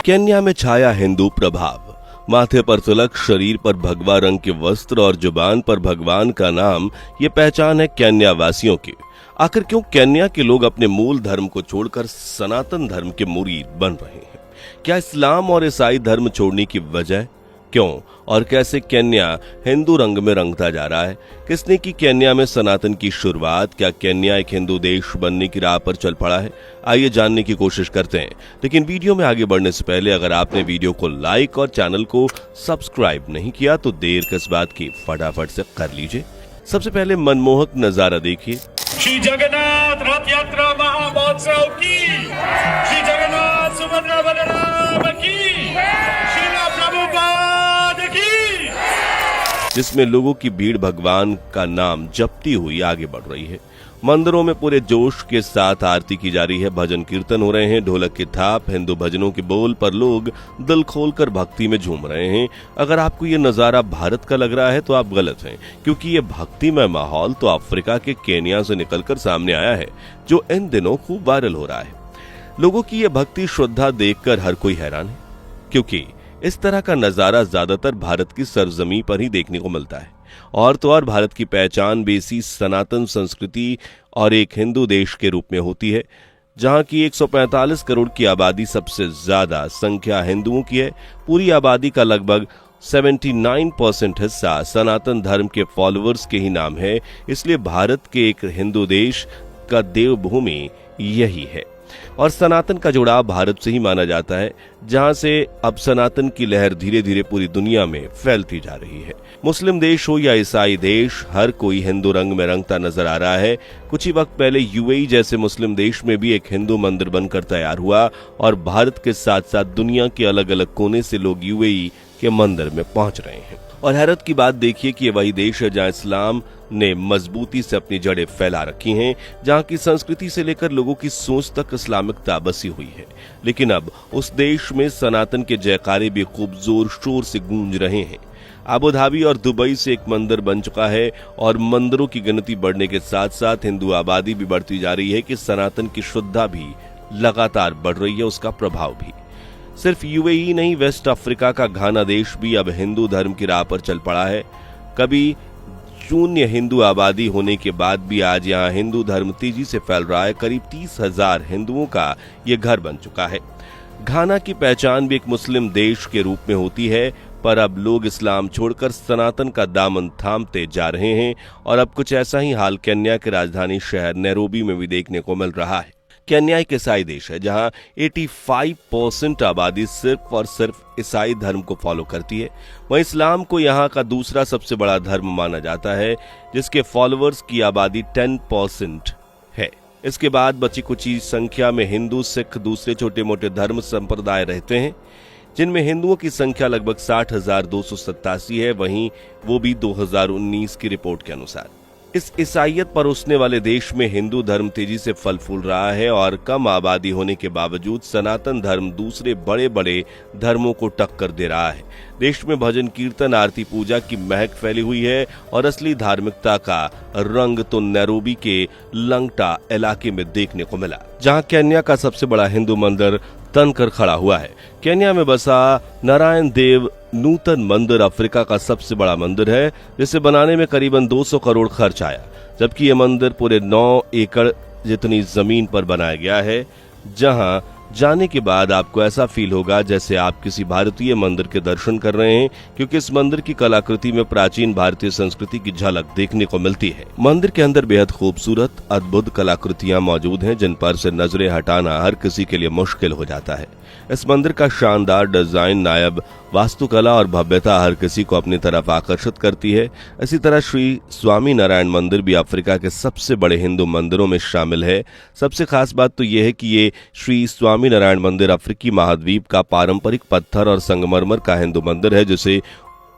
Kenya में छाया हिंदू प्रभाव। माथे पर तिलक, शरीर पर भगवा रंग के वस्त्र और जुबान पर भगवान का नाम, ये पहचान है केन्या वासियों की। आखिर क्यों केन्या के लोग अपने मूल धर्म को छोड़कर सनातन धर्म के मुरीद बन रहे हैं? क्या इस्लाम और ईसाई धर्म छोड़ने की वजह? क्यों और कैसे केन्या हिंदू रंग में रंगता जा रहा है? किसने की केन्या में सनातन की शुरुआत? क्या केन्या एक हिंदू देश बनने की राह पर चल पड़ा है? आइए जानने की कोशिश करते हैं। लेकिन वीडियो में आगे बढ़ने से पहले अगर आपने वीडियो को लाइक और चैनल को सब्सक्राइब नहीं किया तो देर किस बात की, फटाफट से कर लीजिए। सबसे पहले मनमोहक नजारा देखिए। श्री जगन्नाथ रथ यात्रा महामहोत्सव की, श्री जगन्नाथ सुभद्रा बलराम की, श्रीला प्रभुपाद की, जिसमें लोगों की भीड़ भगवान का नाम जपती हुई आगे बढ़ रही है। मंदिरों में पूरे जोश के साथ आरती की जा रही है, भजन कीर्तन हो रहे हैं, ढोलक की थाप, हिंदू भजनों के बोल पर लोग दिल खोलकर भक्ति में झूम रहे हैं। अगर आपको ये नजारा भारत का लग रहा है तो आप गलत हैं, क्योंकि ये भक्तिमय माहौल तो अफ्रीका के केन्या से निकलकर सामने आया है, जो इन दिनों खूब वायरल हो रहा है। लोगों की ये भक्ति श्रद्धा देखकर हर कोई हैरान है, क्योंकि इस तरह का नजारा ज्यादातर भारत की सरजमी पर ही देखने को मिलता है। और तो और भारत की पहचान बेसी सनातन संस्कृति और एक हिंदू देश के रूप में होती है, जहां की 145 करोड़ की आबादी, सबसे ज्यादा संख्या हिंदुओं की है। पूरी आबादी का लगभग 79% हिस्सा सनातन धर्म के फॉलोअर्स के ही नाम है। इसलिए भारत के एक हिंदू देश का देवभूमि यही है और सनातन का जुड़ाव भारत से ही माना जाता है, जहां से अब सनातन की लहर धीरे धीरे पूरी दुनिया में फैलती जा रही है। मुस्लिम देश हो या ईसाई देश, हर कोई हिंदू रंग में रंगता नजर आ रहा है। कुछ ही वक्त पहले यूएई जैसे मुस्लिम देश में भी एक हिंदू मंदिर बनकर तैयार हुआ और भारत के साथ साथ दुनिया के अलग अलग कोने से लोग यूएई के मंदिर में पहुंच रहे हैं। और हैरत की बात देखिए कि ये वही देश है जहां इस्लाम ने मजबूती से अपनी जड़ें फैला रखी हैं, जहां की संस्कृति से लेकर लोगों की सोच तक इस्लामिकता बसी हुई है। लेकिन अब उस देश में सनातन के जयकारे भी खूब जोर शोर से गूंज रहे हैं। अबू धाबी और दुबई से एक मंदिर बन चुका है और मंदिरों की गिनती बढ़ने के साथ साथ हिंदू आबादी भी बढ़ती जा रही है कि सनातन की श्रद्धा भी लगातार बढ़ रही है, उसका प्रभाव भी। सिर्फ यूएई नहीं, वेस्ट अफ्रीका का घाना देश भी अब हिंदू धर्म की राह पर चल पड़ा है। कभी शून्य हिंदू आबादी होने के बाद भी आज यहाँ हिंदू धर्म तेजी से फैल रहा है। करीब 30,000 हिंदुओं का ये घर बन चुका है। घाना की पहचान भी एक मुस्लिम देश के रूप में होती है, पर अब लोग इस्लाम छोड़कर सनातन का दामन थामते जा रहे हैं और अब कुछ ऐसा ही हाल केन्या के राजधानी शहर नैरोबी में भी देखने को मिल रहा है। केन्या एक ईसाई देश है, जहां 85% आबादी सिर्फ और सिर्फ ईसाई धर्म को फॉलो करती है। वहीं इस्लाम को यहां का दूसरा सबसे बड़ा धर्म माना जाता है, जिसके फॉलोअर्स की आबादी 10% है। इसके बाद बची कुछ संख्या में हिंदू, सिख, दूसरे छोटे मोटे धर्म संप्रदाय रहते हैं, जिनमें हिंदुओं की संख्या लगभग 60,287 है, वहीं वो भी 2019 की रिपोर्ट के अनुसार। इस ईसाइयत परोसने वाले देश में हिंदू धर्म तेजी से फल फूल रहा है और कम आबादी होने के बावजूद सनातन धर्म दूसरे बड़े बड़े धर्मों को टक्कर दे रहा है। देश में भजन कीर्तन, आरती पूजा की महक फैली हुई है और असली धार्मिकता का रंग तो नैरोबी के लंगटा इलाके में देखने को मिला, जहां केन्या का सबसे बड़ा हिंदू मंदिर तनकर खड़ा हुआ है। केन्या में बसा नारायण देव नूतन मंदिर अफ्रीका का सबसे बड़ा मंदिर है, जिसे बनाने में करीबन 200 करोड़ खर्च आया, जबकि यह मंदिर पूरे 9 एकड़ जितनी जमीन पर बनाया गया है, जहां जाने के बाद आपको ऐसा फील होगा जैसे आप किसी भारतीय मंदिर के दर्शन कर रहे हैं, क्योंकि इस मंदिर की कलाकृति में प्राचीन भारतीय संस्कृति की झलक देखने को मिलती है। मंदिर के अंदर बेहद खूबसूरत अद्भुत कलाकृतियां मौजूद हैं, जिन पर से नजरें हटाना हर किसी के लिए मुश्किल हो जाता है। इस मंदिर का शानदार डिजाइन, नायाब वास्तुकला और भव्यता हर किसी को अपनी तरफ आकर्षित करती है। इसी तरह श्री स्वामी नारायण मंदिर भी अफ्रीका के सबसे बड़े हिंदू मंदिरों में शामिल है। सबसे खास बात तो यह है कि ये श्री स्वामी नारायण मंदिर अफ्रीकी महाद्वीप का पारंपरिक पत्थर और संगमरमर का हिंदू मंदिर है, जिसे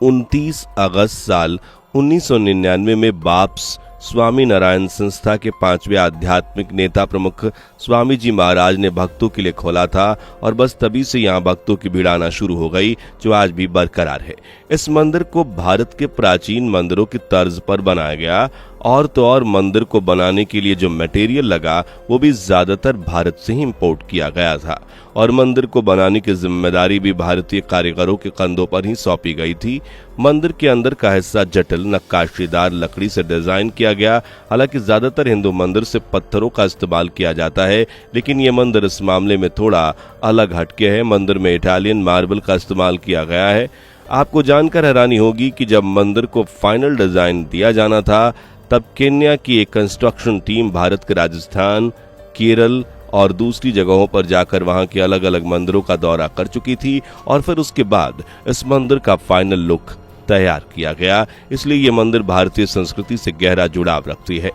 29 अगस्त साल 1999 में बाप्स स्वामी नारायण संस्था के 5वें आध्यात्मिक नेता प्रमुख स्वामी जी महाराज ने भक्तों के लिए खोला था और बस तभी से यहाँ भक्तों की भीड़ आना शुरू हो गई, जो आज भी बरकरार है। इस मंदिर को भारत के प्राचीन मंदिरों की तर्ज पर बनाया गया और तो और मंदिर को बनाने के लिए जो मटेरियल लगा वो भी ज्यादातर भारत से ही इंपोर्ट किया गया था और मंदिर को बनाने की जिम्मेदारी भी भारतीय कारीगरों के कंधों पर ही सौंपी गई थी। मंदिर के अंदर का हिस्सा जटिल नक्काशीदार लकड़ी से डिजाइन किया गया। हालांकि ज्यादातर हिंदू मंदिर से पत्थरों का इस्तेमाल किया जाता है, लेकिन ये मंदिर इस मामले में थोड़ा अलग हटके है। मंदिर में इटालियन मार्बल का इस्तेमाल किया गया है। आपको जानकर हैरानी होगी कि जब मंदिर को फाइनल डिजाइन दिया जाना था तब केन्या की एक कंस्ट्रक्शन टीम भारत के राजस्थान, केरल और दूसरी जगहों पर जाकर वहां के अलग अलग मंदिरों का दौरा कर चुकी थी और फिर उसके बाद इस मंदिर का फाइनल लुक तैयार किया गया। इसलिए ये मंदिर भारतीय संस्कृति से गहरा जुड़ाव रखती है।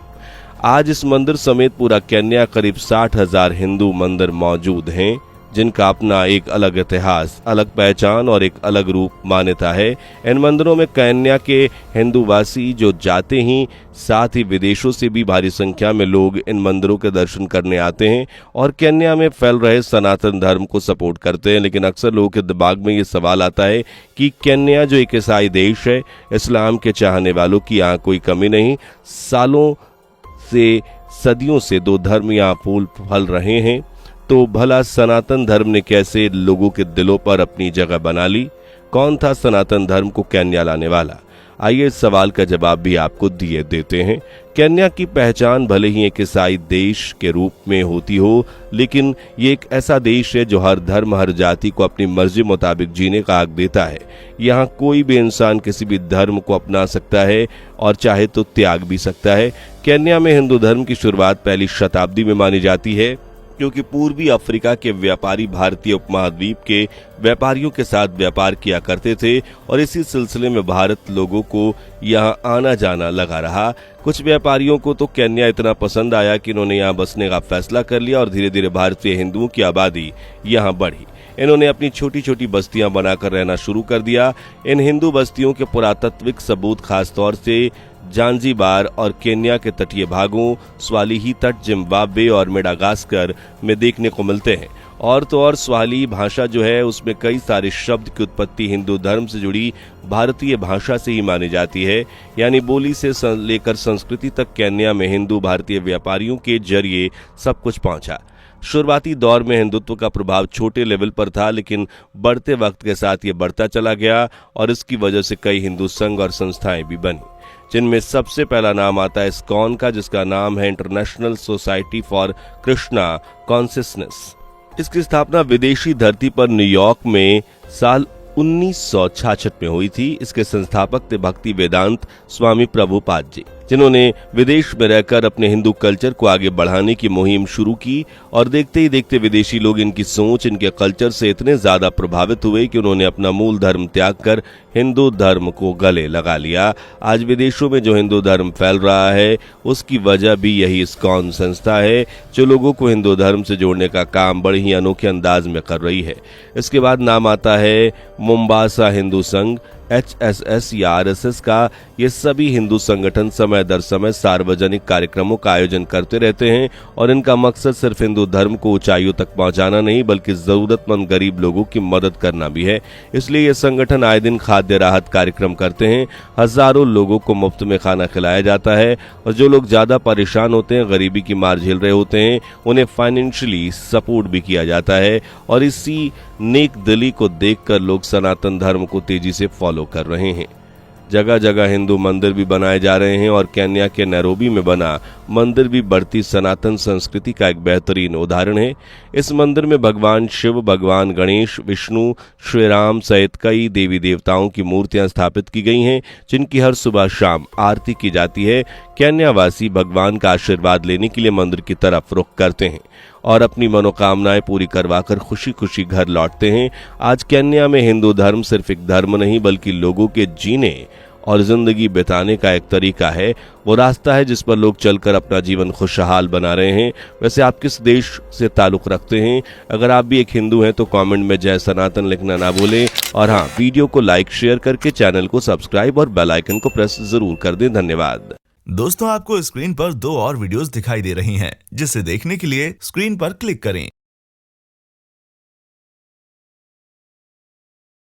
आज इस मंदिर समेत पूरा केन्या करीब 60,000 हिंदू मंदिर मौजूद हैं, जिनका अपना एक अलग इतिहास, अलग पहचान और एक अलग रूप मान्यता है। इन मंदिरों में केन्या के हिंदूवासी जो जाते ही साथ ही विदेशों से भी भारी संख्या में लोग इन मंदिरों के दर्शन करने आते हैं और केन्या में फैल रहे सनातन धर्म को सपोर्ट करते हैं। लेकिन अक्सर लोगों के दिमाग में ये सवाल आता है कि केन्या जो एक ईसाई देश है, इस्लाम के चाहने वालों की यहाँ कोई कमी नहीं। सालों से, सदियों से दो धर्म यहाँ फूल फल रहे हैं, तो भला सनातन धर्म ने कैसे लोगों के दिलों पर अपनी जगह बना ली? कौन था सनातन धर्म को केन्या लाने वाला? आइए इस सवाल का जवाब भी आपको दिए देते हैं। केन्या की पहचान भले ही एक ईसाई देश के रूप में होती हो, लेकिन ये एक ऐसा देश है जो हर धर्म, हर जाति को अपनी मर्जी मुताबिक जीने का हक देता है। यहाँ कोई भी इंसान किसी भी धर्म को अपना सकता है और चाहे तो त्याग भी सकता है। केन्या में हिंदू धर्म की शुरुआत पहली शताब्दी में मानी जाती है, क्योंकि पूर्वी अफ्रीका के व्यापारी भारतीय उपमहाद्वीप के व्यापारियों के साथ व्यापार किया करते थे और इसी सिलसिले में भारत लोगों को यहाँ आना जाना लगा रहा। कुछ व्यापारियों को तो केन्या इतना पसंद आया कि इन्होंने यहाँ बसने का फैसला कर लिया और धीरे धीरे भारतीय हिंदुओं की आबादी यहाँ बढ़ी। इन्होंने अपनी छोटी छोटी बस्तियां बनाकर रहना शुरू कर दिया। इन हिंदू बस्तियों के पुरातात्विक सबूत खासतौर से जांजीबार और केन्या के तटीय भागों, स्वालिही तट, जिम्बाब्वे और मेडागास्कर में देखने को मिलते हैं। और तो और स्वाहिली भाषा जो है उसमें कई सारे शब्द की उत्पत्ति हिंदू धर्म से जुड़ी भारतीय भाषा से ही मानी जाती है। यानी बोली से लेकर संस्कृति तक केन्या में हिंदू भारतीय व्यापारियों के जरिए सब कुछ पहुंचा। शुरुआती दौर में हिंदुत्व का प्रभाव छोटे लेवल पर था, लेकिन बढ़ते वक्त के साथ ये बढ़ता चला गया और इसकी वजह से कई हिंदू संघ और संस्थाएं भी बनी, जिनमें सबसे पहला नाम आता है इस्कॉन का, जिसका नाम है international society for Krishna consciousness. इसकी स्थापना विदेशी धरती पर न्यूयॉर्क में साल 1966 में हुई थी। इसके संस्थापक थे भक्ति वेदांत स्वामी प्रभुपाद जी, जिन्होंने विदेश में रहकर अपने हिंदू कल्चर को आगे बढ़ाने की मुहिम शुरू की और देखते ही देखते विदेशी लोग इनकी सोच, इनके कल्चर से इतने ज्यादा प्रभावित हुए कि उन्होंने अपना मूल धर्म त्याग कर हिंदू धर्म को गले लगा लिया। आज विदेशों में जो हिंदू धर्म फैल रहा है उसकी वजह भी यही इस्कॉन संस्था है, जो लोगों को हिंदू धर्म से जोड़ने का काम बड़े ही अनोखे अंदाज में कर रही है। इसके बाद नाम आता है मोम्बासा हिंदू संघ, HSS या RSS का। ये सभी हिंदू संगठन समय दर समय सार्वजनिक कार्यक्रमों का आयोजन करते रहते हैं और इनका मकसद सिर्फ हिंदू धर्म को ऊंचाइयों तक पहुंचाना नहीं बल्कि जरूरतमंद गरीब लोगों की मदद करना भी है। इसलिए ये संगठन आए दिन खाद्य राहत कार्यक्रम करते हैं। हजारों लोगों को मुफ्त में खाना खिलाया जाता है और जो लोग ज्यादा परेशान होते हैं, गरीबी की मार झेल रहे होते हैं, उन्हें फाइनेंशियली सपोर्ट भी किया जाता है। और इसी नेक दिली को देखकर लोग सनातन धर्म को तेजी से फॉलो कर रहे हैं। जगह जगह हिंदू मंदिर भी बनाए जा रहे हैं और केन्या के नैरोबी में बना मंदिर भी बढ़ती सनातन संस्कृति का एक बेहतरीन उदाहरण है। इस मंदिर में भगवान शिव, भगवान गणेश, विष्णु, श्री राम सहित कई देवी देवताओं की मूर्तियां स्थापित की गई हैं, जिनकी हर सुबह शाम आरती की जाती है। केन्यावासी भगवान का आशीर्वाद लेने के लिए मंदिर की तरफ रुख करते हैं और अपनी मनोकामनाएं पूरी करवाकर खुशी खुशी घर लौटते हैं। आज केन्या में हिंदू धर्म सिर्फ एक धर्म नहीं बल्कि लोगों के जीने और जिंदगी बिताने का एक तरीका है। वो रास्ता है जिस पर लोग चलकर अपना जीवन खुशहाल बना रहे हैं। वैसे आप किस देश से ताल्लुक रखते हैं? अगर आप भी एक हिंदू हैं तो कमेंट में जय सनातन लिखना ना भूलें और हाँ, वीडियो को लाइक शेयर करके चैनल को सब्सक्राइब और बेल आइकन को प्रेस जरूर कर दें। धन्यवाद। दोस्तों, आपको स्क्रीन पर 2 और वीडियोस दिखाई दे रही हैं, जिसे देखने के लिए स्क्रीन पर क्लिक करें।